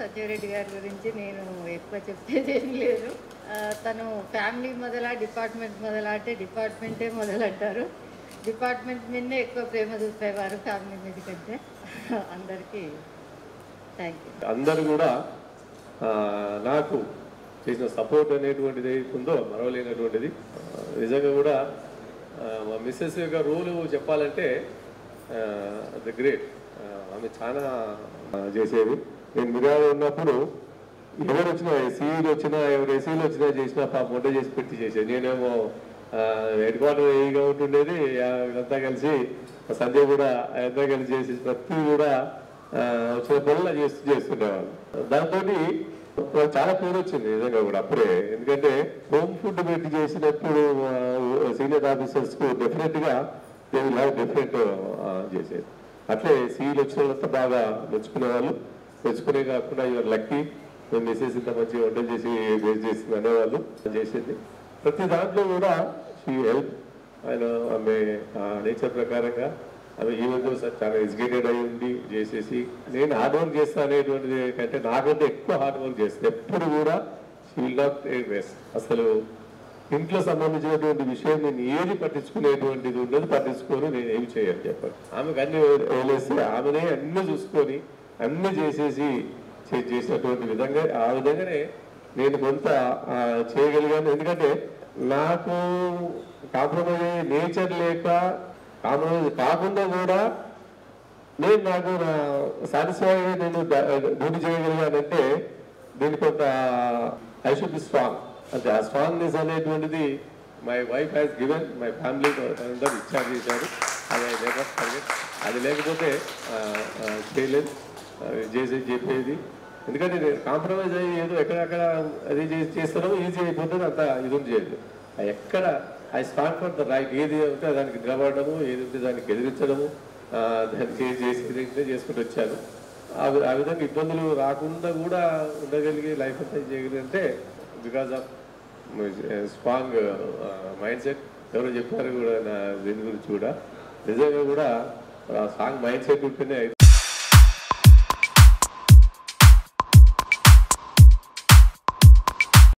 సంజయ్ రెడ్డి గారి గురించి నేను ఎక్కువ చెప్పేదేం లేదు. తను ఫ్యామిలీ మొదలా, డిపార్ట్మెంట్ మొదలా అంటే డిపార్ట్మెంటే మొదలంటారు. డిపార్ట్మెంట్ మీదనే ఎక్కువ ప్రేమ చూపేవారు ఫ్యామిలీ మీద కంటే. అందరికీ థ్యాంక్ యూ. అందరూ కూడా నాకు చేసిన సపోర్ట్ అనేటువంటిది ఉందో మరవలేనటువంటిది. నిజంగా కూడా మా మిస్సెస్ యొక్క రోలు చెప్పాలంటే ద గ్రేట్. ఆమె చాలా చేసేది. నేను మిర్యాల ఉన్నప్పుడు ఎవరు వచ్చినా, ఎస్సీలు వచ్చినా, ఎవరు ఎస్సీలు వచ్చినా చేసినా పాప వంట చేసి పెట్టి చేసేది. నేనేమో హెడ్ క్వార్టర్ ఏగా ఉంటుండేది. అంతా కలిసి సంజయ్ కూడా అంతా కలిసి చేసి ప్రతి కూడా వచ్చిన పనులు చేస్తుండేవాళ్ళు. దాంతో చాలా పేరు వచ్చింది నిజంగా కూడా అప్పుడే. ఎందుకంటే హోమ్ ఫుడ్ పెట్టి చేసినప్పుడు సీనియర్ ఆఫీసర్స్కు డెఫినెట్గా దే విల్ హ్యావ్ డిఫరెంట్ చేసేది. అట్లే సీలు వచ్చిన వాళ్ళంతా బాగా మెచ్చుకునే వాళ్ళు. మెచ్చుకునే కాకుండా ఇవాళ లక్కీ మేము మెసేజ్ ఇంత మంచి వంటలు చేసి బేస్ చేసింది అనేవాళ్ళు చేసేది. ప్రతి దాంట్లో కూడా షీ హెల్ప్. ఆయన ఆమె నేచర్ ప్రకారంగా ఆమె ఈవెన్ చాలా ఎడ్యుకేటెడ్ అయి ఉండి చేసేసి నేను హార్డ్ వర్క్ చేస్తా అనేటువంటిది కంటే నాకంటే ఎక్కువ హార్డ్ వర్క్ చేస్తాను. ఎప్పుడు కూడా she will not take rest. అసలు ఇంట్లో సంబంధించినటువంటి విషయం నేను ఏది పట్టించుకునేటువంటిది ఉండదు. పట్టించుకొని నేను ఏమి చేయాలి చెప్పాలి. ఆమెకు అన్ని వదిలేస్తే ఆమెనే అన్ని చూసుకొని అన్ని చేసేసి చేసినటువంటి విధంగా ఆ విధంగానే నేను కొంత చేయగలిగాను. ఎందుకంటే నాకు కాంప్రమైజ్ అయ్యే నేచర్ లేక కాంప్రమైజ్ కాకుండా కూడా నాకు సాటిస్ఫై నేను డ్యూటీ చేయగలిగానంటే దీనికి కొంత ఐ షుడ్ బి స్ట్రాంగ్. అంటే ఆ స్ట్రాంగ్నెస్ అనేటువంటిది my wife has given, my family అందరూ ఇచ్చారు చేశారు. అది లేకపోతే చేయలేదు చెప్పేది. ఎందుకంటే నేను కాంప్రమైజ్ అయ్యి ఏదో ఎక్కడెక్కడ అది చేస్తారో ఈజీ అయిపోతుంది. అంత ఇది చేయదు. ఎక్కడ I stand for the right. ఏది ఉంటే దానికి నిలబడము, ఏది ఉంటే దానికి ఎదిరించడము, దానికి చేసి చేసుకుంటూ వచ్చాను. ఆ విధంగా ఇబ్బందులు రాకుండా కూడా ఉండగలిగి లైఫ్ అంతా చేయగలిగితే because of strong mind set. ఎవరో చెప్పారు కూడా నా దీని గురించి కూడా. నిజంగా కూడా స్ట్రాంగ్ మైండ్ సెట్ ఉంటేనే